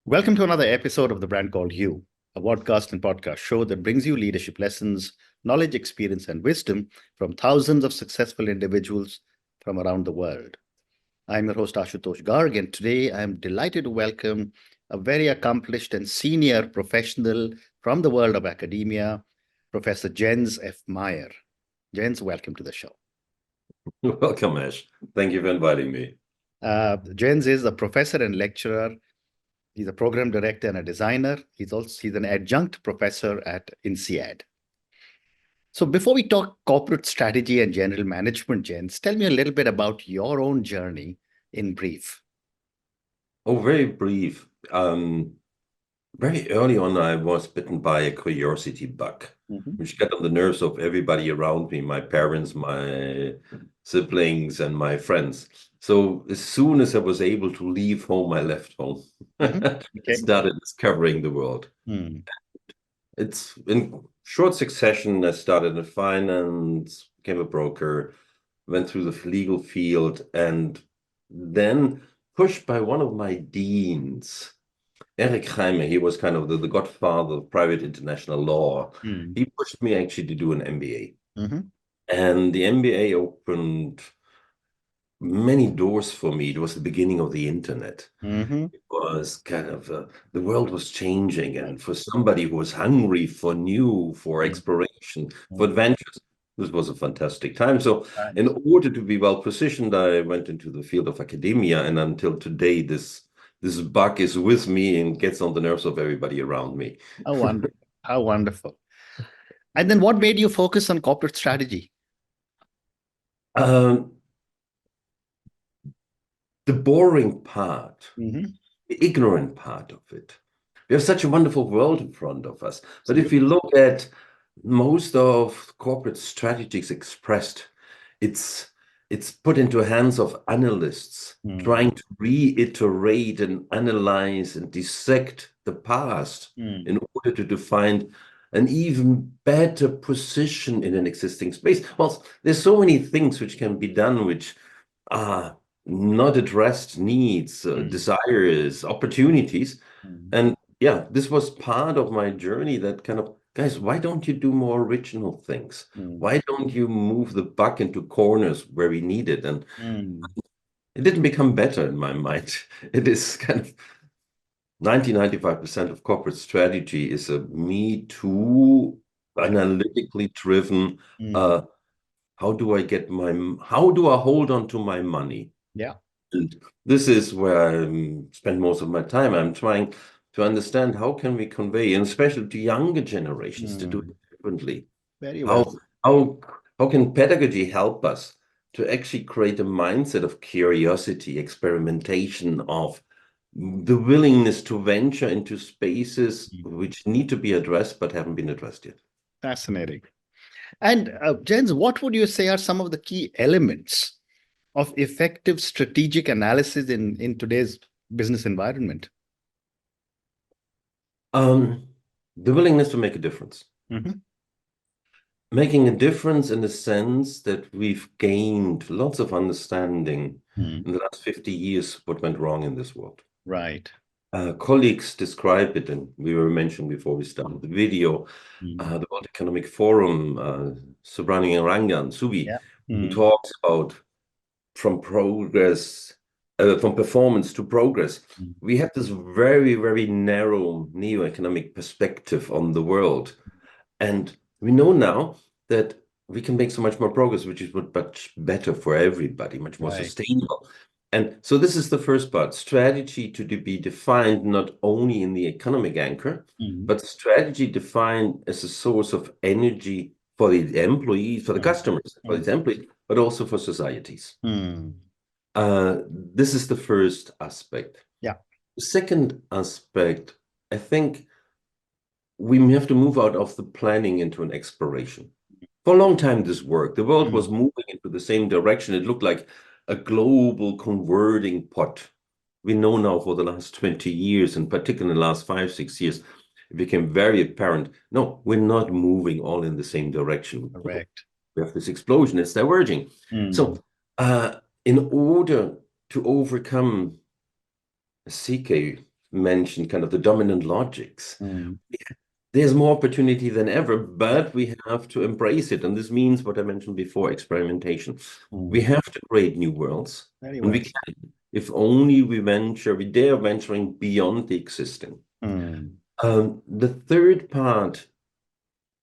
Welcome to another episode of The Brand Called You, a podcast and podcast show that brings you leadership lessons, knowledge, experience, and wisdom from thousands of successful individuals from around the world. I'm your host, Ashutosh Garg, and today I am delighted to welcome a very accomplished and senior professional from the world of academia, Professor Jens F. Meyer. Jens, welcome to the show. Welcome, Ash. Thank you for inviting me. Jens is a professor and lecturer. He's a program director and a designer. He's an adjunct professor at INSEAD. So before we talk corporate strategy and general management, Jens, tell me a little bit about your own journey in brief. Oh, very brief. Very early on, I was bitten by a curiosity bug, which got on the nerves of everybody around me, my parents, my siblings, and my friends. So as soon as I was able to leave home, I left home. I started discovering the world. It's in short succession. I started in finance, became a broker, went through the legal field, and then pushed by one of my deans, Eric Jaime. He was kind of the godfather of private international law. He pushed me actually to do an MBA. And the MBA opened many doors for me. It was the beginning of the internet. It was kind of, the world was changing. And for somebody who was hungry for new, for exploration, for adventures, this was a fantastic time. So in order to be well positioned, I went into the field of academia. And until today, this bug is with me and gets on the nerves of everybody around me. How wonderful. How wonderful. And then what made you focus on corporate strategy? The boring part, the ignorant part of it. We have such a wonderful world in front of us. But if you look at most of corporate strategies expressed, it's put into hands of analysts trying to reiterate and analyze and dissect the past in order to define an even better position in an existing space. Well, there's so many things which can be done which are not addressed needs, desires, opportunities. And yeah, this was part of my journey that kind of, guys, why don't you do more original things? Why don't you move the buck into corners where we need it? And it didn't become better in my mind. It is kind of 95% of corporate strategy is a me too, analytically driven. How do I hold on to my money? Yeah. And this is where I spend most of my time. I'm trying to understand how can we convey, and especially to younger generations, to do it differently. Very well. How can pedagogy help us to actually create a mindset of curiosity, experimentation, of the willingness to venture into spaces which need to be addressed but haven't been addressed yet? Fascinating. And Jens, what would you say are some of the key elements of effective strategic analysis in today's business environment? The willingness to make a difference. Making a difference in the sense that we've gained lots of understanding in the last 50 years what went wrong in this world. Right. Colleagues describe it, and we were mentioned before we started the video, the World Economic Forum, Subramanian Subi, who talks about from performance to progress. We have this very, very narrow neo-economic perspective on the world. And we know now that we can make so much more progress, which is much better for everybody, much more sustainable. And so this is the first part, strategy to be defined not only in the economic anchor, but strategy defined as a source of energy for the employees, for the customers, for the employees, but also for societies. This is the first aspect. Yeah. The second aspect, I think we have to move out of the planning into an exploration. For a long time, this worked. The world was moving into the same direction. It looked like a global converting pot. We know now for the last 20 years, and particularly in the last 5-6 years, it became very apparent. No, we're not moving all in the same direction. Correct. We have this explosion, it's diverging. So in order to overcome, CK mentioned kind of the dominant logics. There's more opportunity than ever, but we have to embrace it. And this means what I mentioned before, experimentation. We have to create new worlds. Very and well. we can, if only we dare venturing beyond the existing. The third part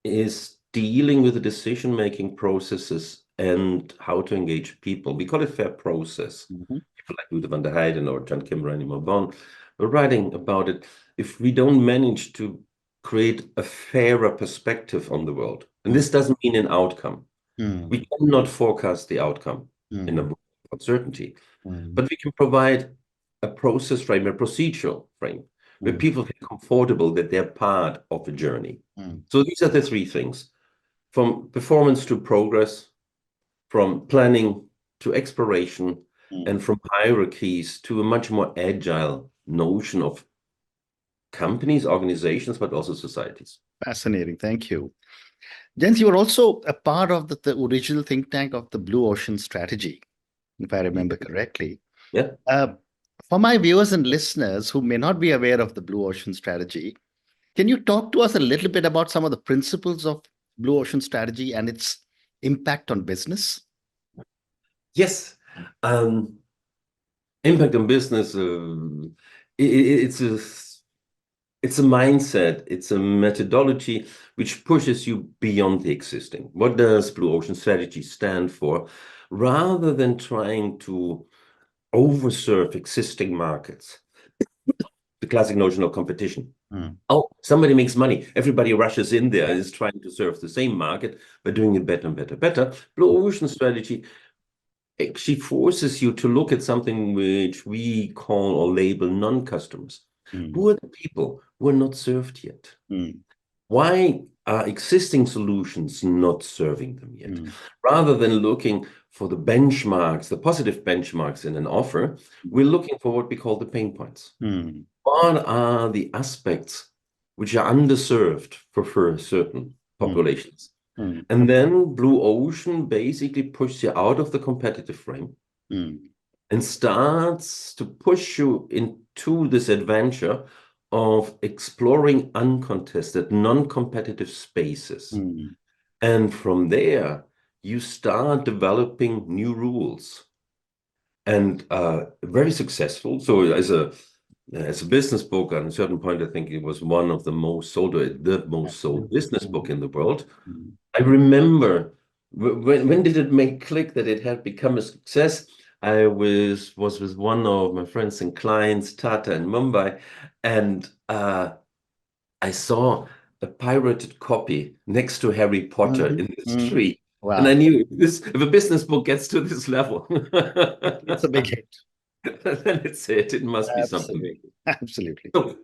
is dealing with the decision-making processes and how to engage people. We call it fair process. People like Luther van der Heijden or John Kimber and Bon were writing about it. If we don't manage to create a fairer perspective on the world, and this doesn't mean an outcome. We cannot forecast the outcome in a world of uncertainty, but we can provide a process frame, a procedural frame, where people feel comfortable that they're part of a journey. So these are the three things: from performance to progress, from planning to exploration, and from hierarchies to a much more agile notion of companies, organizations, but also societies. Fascinating. Thank you. Jens, you were also a part of the original think tank of the Blue Ocean Strategy, if I remember correctly. Yeah. For my viewers and listeners who may not be aware of the Blue Ocean Strategy, can you talk to us a little bit about some of the principles of Blue Ocean Strategy and its impact on business? Yes. Impact on business, it's a mindset, it's a methodology which pushes you beyond the existing. What does Blue Ocean Strategy stand for? Rather than trying to overserve existing markets, the classic notion of competition. Oh, somebody makes money. Everybody rushes in there and is trying to serve the same market, but doing it better and better, better. Blue Ocean Strategy actually forces you to look at something which we call or label non-customers. Who are the people who are not served yet? Why are existing solutions not serving them yet? Rather than looking for the benchmarks, the positive benchmarks in an offer, we're looking for what we call the pain points. What are the aspects which are underserved for certain populations? And then Blue Ocean basically pushes you out of the competitive frame and starts to push you into this adventure of exploring uncontested, non-competitive spaces. And from there, you start developing new rules. And very successful. So as a business book, at a certain point, I think it was one of the most sold, or the most sold business book in the world. I remember when did it make click that it had become a success? I was with one of my friends and clients, Tata in Mumbai, and I saw a pirated copy next to Harry Potter in the street. Wow. And I knew this, if a business book gets to this level, it's a big hit. Then it's it. It must be something big. Absolutely. So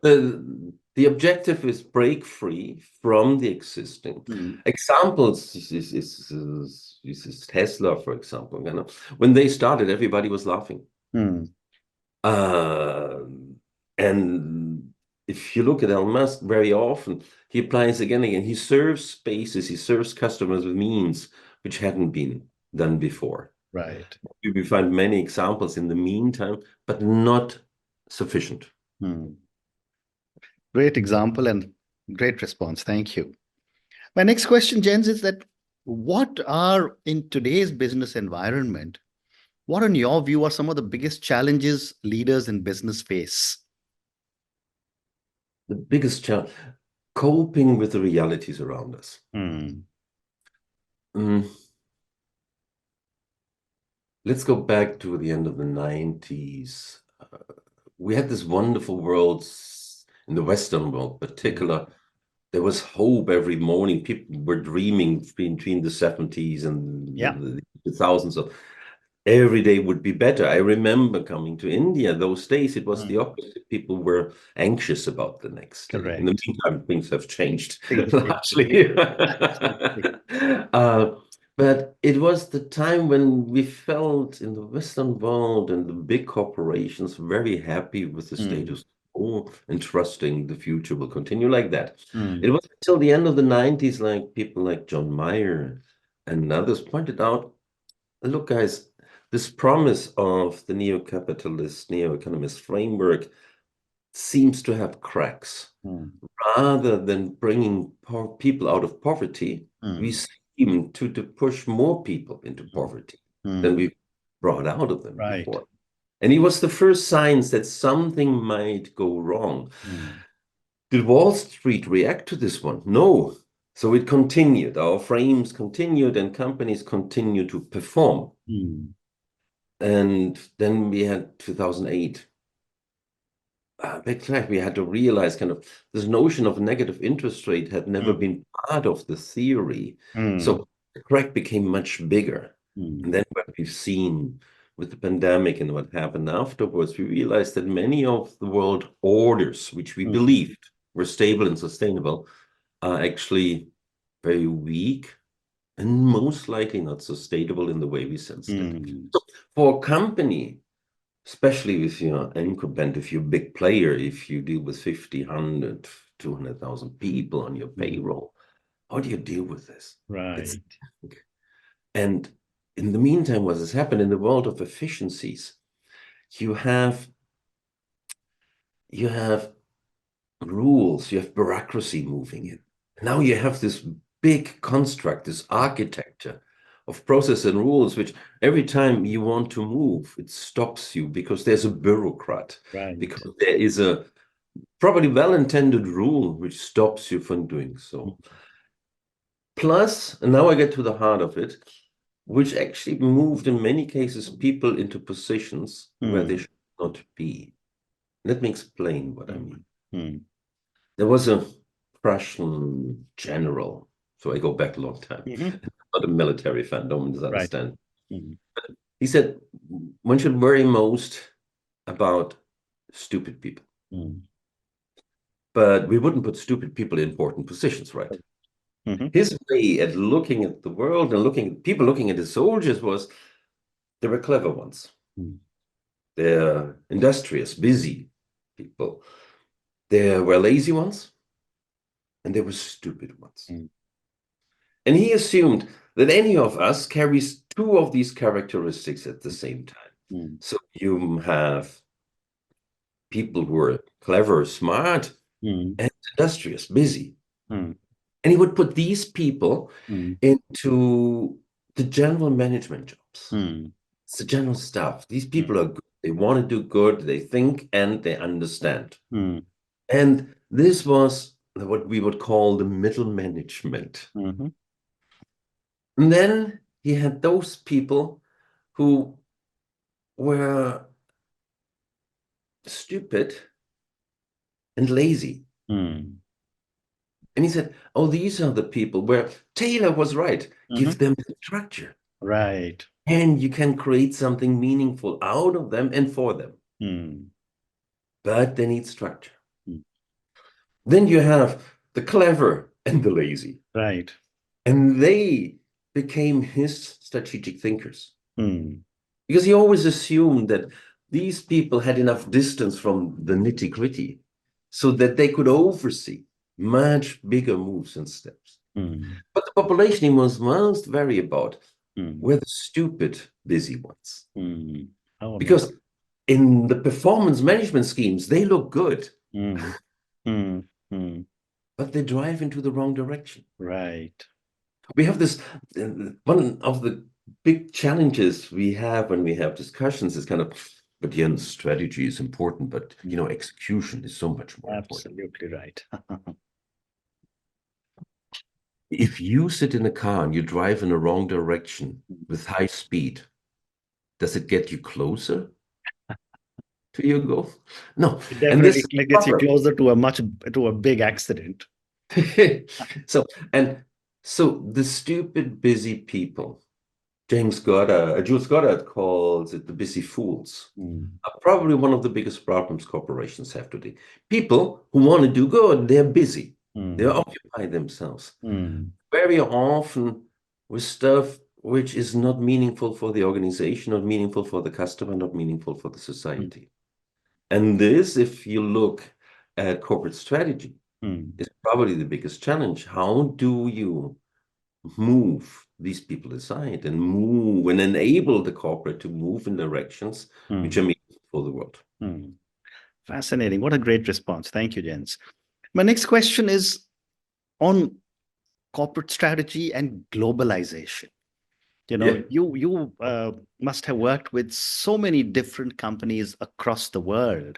the objective is break free from the existing. Examples is Tesla, for example. You know, when they started, everybody was laughing. And if you look at Elon Musk, very often he applies again. He serves spaces, he serves customers with means which hadn't been done before. Right. We find many examples in the meantime, but not sufficient. Great example and great response. Thank you. My next question, Jens, is that what are, in today's business environment, what in your view are some of the biggest challenges leaders in business face? The biggest challenge, coping with the realities around us. Let's go back to the end of the 90s. We had this wonderful world in the Western world, particular. There was hope every morning. People were dreaming between the 70s and the thousands of every day would be better. I remember coming to India those days. It was the opposite. People were anxious about the next day. Correct. In the meantime, things have changed largely. But it was the time when we felt in the Western world and the big corporations very happy with the status quo and trusting the future will continue like that. It was until the end of the 90s, like people like John Meyer and others pointed out, look, guys, this promise of the neo-capitalist, neo-economist framework seems to have cracks. Rather than bringing people out of poverty, we seem to push more people into poverty than we brought out of them before. And it was the first signs that something might go wrong. Did Wall Street react to this one? No. So it continued. Our frames continued and companies continued to perform. And then we had 2008. Big crack. We had to realize kind of this notion of negative interest rate had never been part of the theory. So the crack became much bigger. And then what we've seen with the pandemic and what happened afterwards, we realized that many of the world orders, which we believed were stable and sustainable, are actually very weak and most likely not sustainable in the way we sensed it. So for a company, especially with your incumbent, if you're a big player, if you deal with 50, 100, 200,000 people on your payroll, how do you deal with this? And in the meantime, what has happened in the world of efficiencies, you have rules, you have bureaucracy moving in. Now you have this big construct, this architecture of process and rules, which every time you want to move, it stops you because there's a bureaucrat, because there is a probably well-intended rule which stops you from doing so. Plus, and now I get to the heart of it, which actually moved in many cases people into positions where they should not be. Let me explain what I mean. There was a Prussian general, so I go back a long time. I'm not a military fan, don't misunderstand. He said one should worry most about stupid people. But we wouldn't put stupid people in important positions, right? His way at looking at the world and looking at the soldiers was there were clever ones. They're industrious, busy people. There were lazy ones, and there were stupid ones. And he assumed that any of us carries two of these characteristics at the same time. So you have people who are clever, smart, and industrious, busy. And he would put these people into the general management jobs. It's the general stuff. These people are good. They want to do good. They think and they understand. And this was what we would call the middle management. And then he had those people who were stupid and lazy. And he said, oh, these are the people where Taylor was right. Give them the structure. And you can create something meaningful out of them and for them. But they need structure. Then you have the clever and the lazy. And they became his strategic thinkers. Because he always assumed that these people had enough distance from the nitty-gritty so that they could oversee much bigger moves and steps. But the population he was most worried about were the stupid, busy ones. Because in the performance management schemes, they look good. But they drive into the wrong direction. We have this, one of the big challenges we have when we have discussions is kind of, but Jens, strategy is important, but execution is so much more important. Absolutely right. If you sit in a car and you drive in the wrong direction with high speed, does it get you closer to your goal? No. It definitely gets you closer to a big accident. So the stupid, busy people, Jules Goddard calls it the busy fools, are probably one of the biggest problems corporations have today. People who want to do good, they're busy. They occupy themselves very often with stuff which is not meaningful for the organization, not meaningful for the customer, not meaningful for the society. And this, if you look at corporate strategy, is probably the biggest challenge. How do you move these people aside and move and enable the corporate to move in directions which are meaningful for the world? Fascinating. What a great response. Thank you, Jens. My next question is on corporate strategy and globalization. Yeah. You must have worked with so many different companies across the world.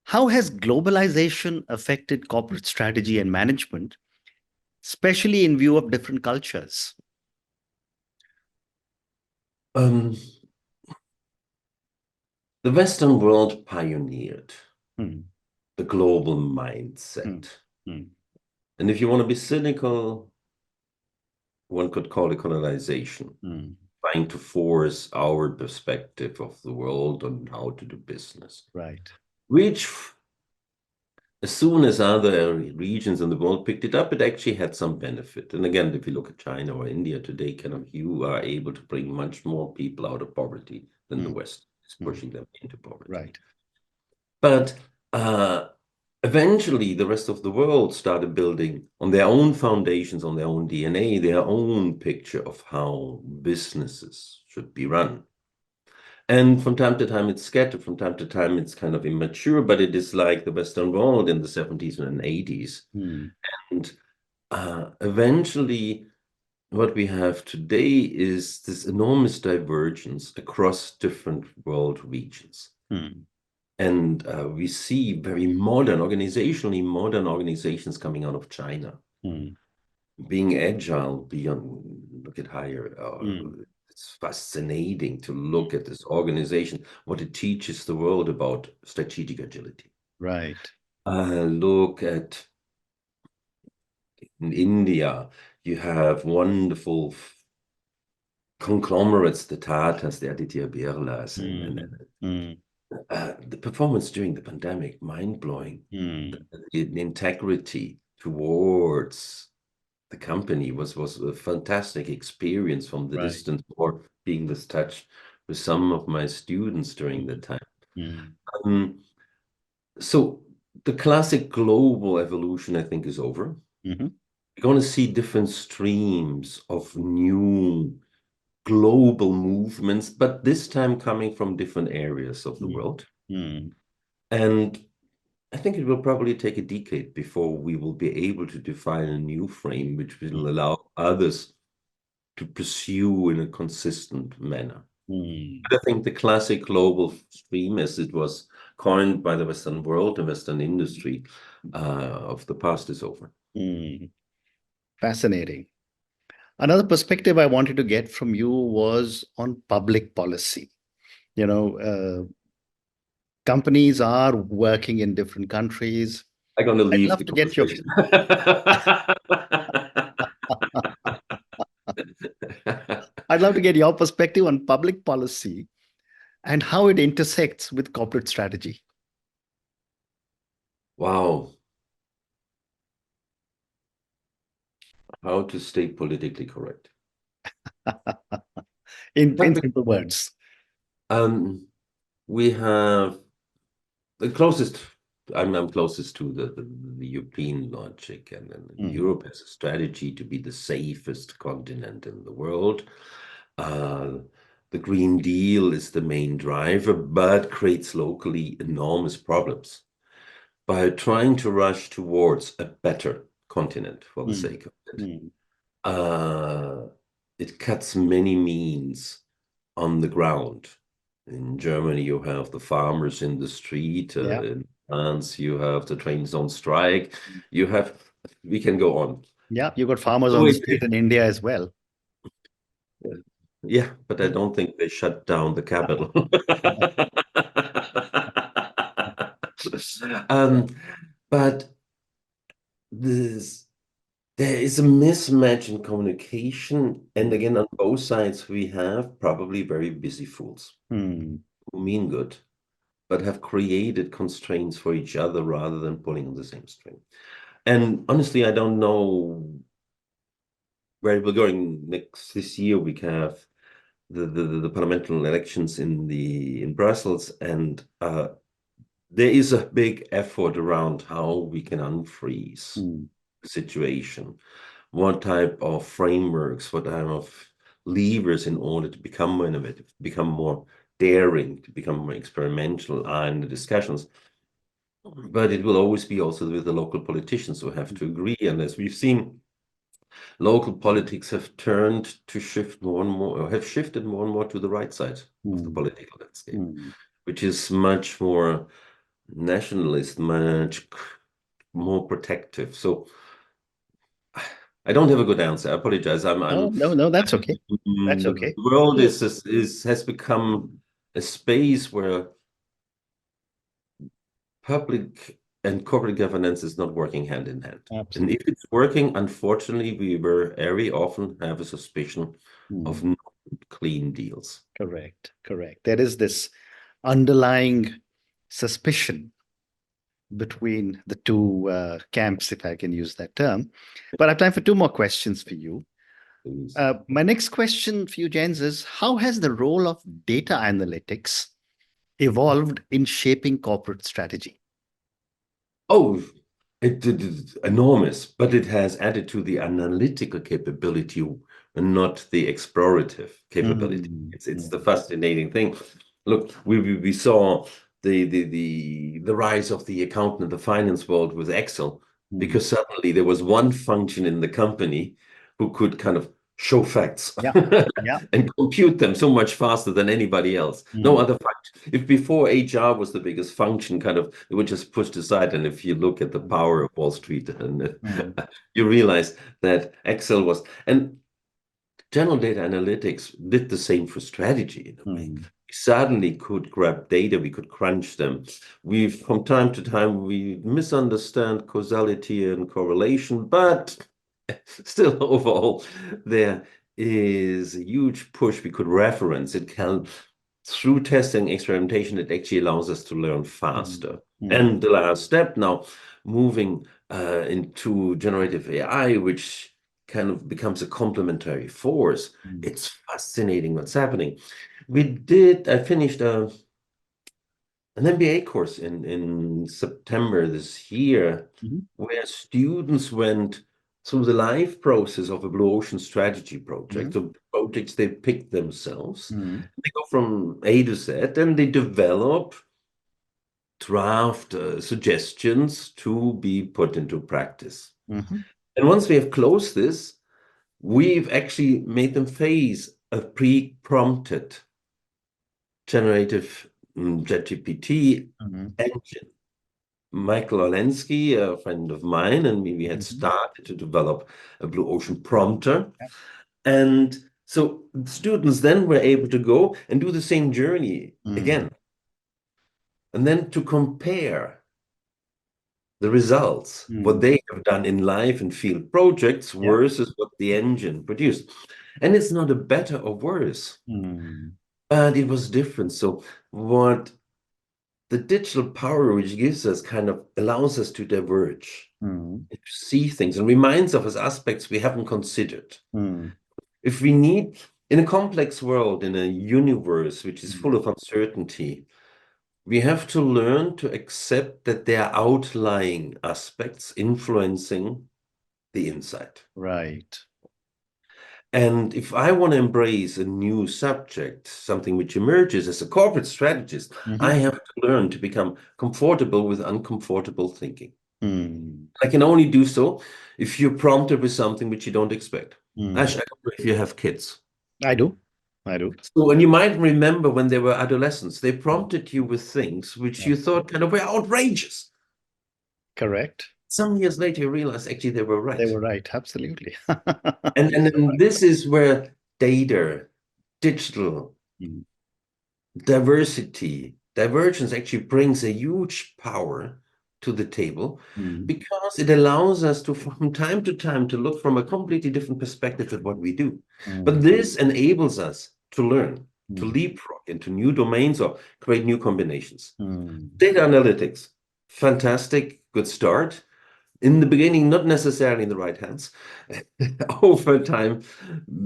How has globalization affected corporate strategy and management, especially in view of different cultures? The Western world pioneered the global mindset. And if you want to be cynical, one could call it colonization, trying to force our perspective of the world on how to do business. Right. Which, as soon as other regions in the world picked it up, it actually had some benefit. And again, if you look at China or India today, kind of you are able to bring much more people out of poverty than the West is pushing them into poverty. Right. But eventually, the rest of the world started building on their own foundations, on their own DNA, their own picture of how businesses should be run. And from time to time, it's scattered. From time to time, it's kind of immature, but it is like the Western world in the 70s and 80s. And eventually, what we have today is this enormous divergence across different world regions. And we see very modern, organizationally modern organizations coming out of China, being agile beyond, look at higher. It's fascinating to look at this organization, what it teaches the world about strategic agility. Right. Look at in India, you have wonderful conglomerates, the Tatas, the Aditya Birlas, and the performance during the pandemic, mind-blowing. The integrity towards the company was a fantastic experience from the distance, or being this touch with some of my students during the time. So the classic global evolution, I think, is over. We're going to see different streams of new global movements, but this time coming from different areas of the world. And I think it will probably take a decade before we will be able to define a new frame which will allow others to pursue in a consistent manner. But I think the classic global stream, as it was coined by the Western world, the Western industry of the past, is over. Fascinating. Another perspective I wanted to get from you was on public policy. Companies are working in different countries. I'm going to leave I'd love the to get your I'd love to get your perspective on public policy and how it intersects with corporate strategy. Wow. How to stay politically correct. in simple words. We have the closest, I'm closest to the European logic, and Europe has a strategy to be the safest continent in the world. The Green Deal is the main driver, but creates locally enormous problems by trying to rush towards a better continent for the sake of it. It cuts many means on the ground. In Germany, you have the farmers in the street. In France, you have the trains on strike. We can go on. Yeah, you've got farmers on the street in India as well. Yeah, but I don't think they shut down the capital. But there is a mismatch in communication. And again, on both sides, we have probably very busy fools who mean good, but have created constraints for each other rather than pulling on the same string. And honestly, I don't know where we're going this year. We have the parliamentary elections in Brussels, and there is a big effort around how we can unfreeze the situation. What type of frameworks, what type of levers in order to become more innovative, become more daring to become more experimental in the discussions. But it will always be also with the local politicians who have to agree. And as we've seen, local politics have turned to shift more and more, or have shifted more and more to the right side of the political landscape, which is much more nationalist, much more protective. So I don't have a good answer. I apologize. No, that's okay. That's okay. The world has become a space where public and corporate governance is not working hand in hand. Absolutely. And if it's working, unfortunately, we very often have a suspicion of not clean deals. Correct. There is this underlying suspicion between the two camps, if I can use that term. But I have time for two more questions for you. My next question for you, Jens, is how has the role of data analytics evolved in shaping corporate strategy? Oh, it is enormous, but it has added to the analytical capability and not the explorative capability. It's the fascinating thing. Look, we saw the rise of the accountant and the finance world with Excel, because suddenly there was one function in the company who could kind of show facts and compute them so much faster than anybody else. No other function. If before HR was the biggest function, kind of, it would just pushed aside. And if you look at the power of Wall Street, and you realize that Excel was, and general data analytics did the same for strategy in a way. We suddenly could grab data, we could crunch them. From time to time, we misunderstand causality and correlation, but still overall, there is a huge push we could reference. It can, through testing, experimentation, it actually allows us to learn faster. And the last step now, moving into generative AI, which kind of becomes a complementary force. It's fascinating what's happening. I finished an MBA course in September this year, where students went through the life process of a blue ocean strategy project. So projects they pick themselves. They go from A to Z, and they develop draft suggestions to be put into practice. And once we have closed this, we've actually made them face a pre-prompted generative ChatGPT engine. Michael Olensky, a friend of mine, and we had started to develop a blue ocean prompter. And so students then were able to go and do the same journey again. And then to compare the results, what they have done in live and field projects versus what the engine produced. And it's not a better or worse, but it was different. So what the digital power which gives us kind of allows us to diverge, to see things, and reminds of us aspects we haven't considered. If we need, in a complex world, in a universe which is full of uncertainty, we have to learn to accept that there are outlying aspects influencing the insight. Right. And if I want to embrace a new subject, something which emerges as a corporate strategist, I have to learn to become comfortable with uncomfortable thinking. I can only do so if you're prompted with something which you don't expect. Ash, I don't know if you have kids. I do. So, and you might remember when they were adolescents, they prompted you with things which you thought kind of were outrageous. Correct. Some years later, you realize actually they were right. They were right, absolutely. and this is where data, digital, diversity, divergence actually brings a huge power to the table, because it allows us to, from time to time, to look from a completely different perspective at what we do. But this enables us to learn, to leapfrog into new domains or create new combinations. Data analytics, fantastic, good start. In the beginning, not necessarily in the right hands. Over time,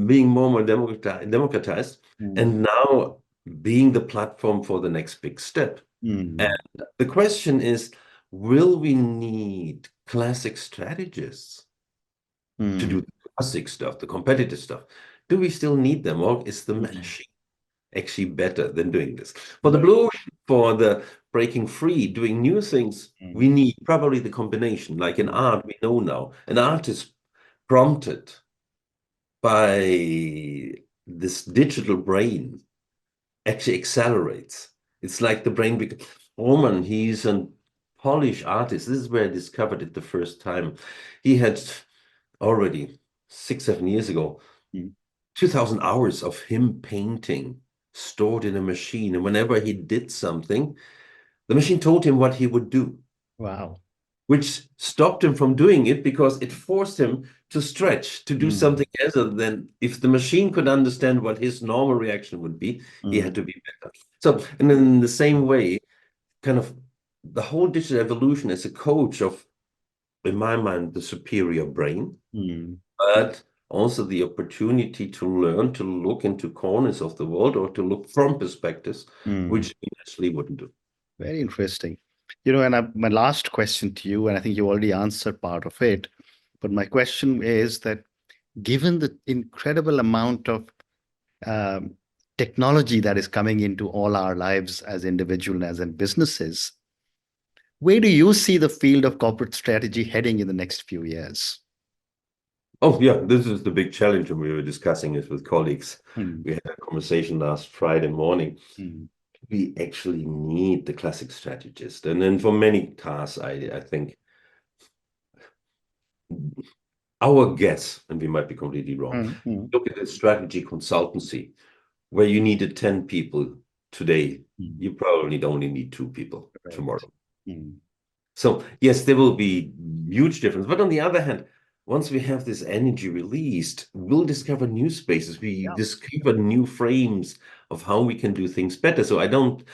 being more democratized, and now being the platform for the next big step. And the question is, will we need classic strategists to do the classic stuff, the competitive stuff? Do we still need them, or is the machine actually better than doing this. For the blue ocean, for the breaking free, doing new things, we need probably the combination. Like in art, we know now, an artist prompted by this digital brain actually accelerates. It's like the brain. Roman, he's a Polish artist. This is where I discovered it the first time. He had already 6-7 years ago, 2,000 hours of him painting stored in a machine. And whenever he did something, the machine told him what he would do. Wow. Which stopped him from doing it because it forced him to stretch, to do something other than if the machine could understand what his normal reaction would be, he had to be better. So, and in the same way, kind of the whole digital evolution is a coach of, in my mind, the superior brain, but also the opportunity to learn to look into corners of the world or to look from perspectives which we actually wouldn't do. Very interesting. And my last question to you, and I think you already answered part of it, but my question is that given the incredible amount of technology that is coming into all our lives as individuals and as in businesses, where do you see the field of corporate strategy heading in the next few years? Oh, yeah, this is the big challenge, and we were discussing it with colleagues. We had a conversation last Friday morning. We actually need the classic strategist. And then for many tasks, I think our guess, and we might be completely wrong, look at the strategy consultancy, where you needed 10 people today, you probably only need 2 people tomorrow. So yes, there will be huge difference. But on the other hand, once we have this energy released, we'll discover new spaces. We discover new frames of how we can do things better. So I don't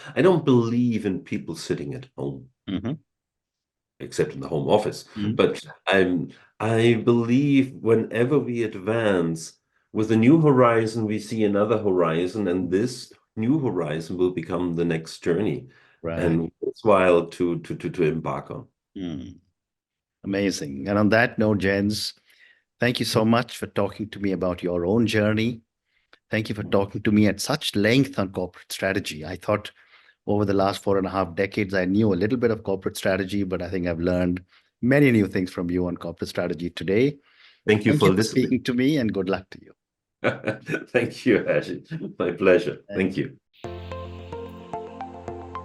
believe in people sitting at home, except in the home office. But I believe whenever we advance with a new horizon, we see another horizon, and this new horizon will become the next journey, and worthwhile to embark on. Amazing. And on that note, Jens, thank you so much for talking to me about your own journey. Thank you for talking to me at such length on corporate strategy. I thought over the last 4.5 decades, I knew a little bit of corporate strategy, but I think I've learned many new things from you on corporate strategy today. Thank you for listening. Speaking to me, and good luck to you. Thank you, Ajit. My pleasure. Thank you.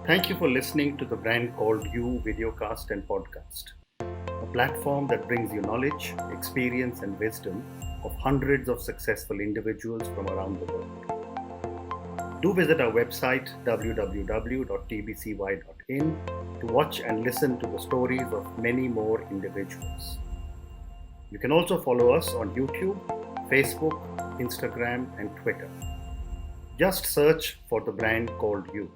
Thank you for listening to the Brand Called You videocast and podcast, a platform that brings you knowledge, experience, and wisdom of hundreds of successful individuals from around the world. Do visit our website www.tbcy.in to watch and listen to the stories of many more individuals. You can also follow us on YouTube, Facebook, Instagram, and Twitter. Just search for the Brand Called You.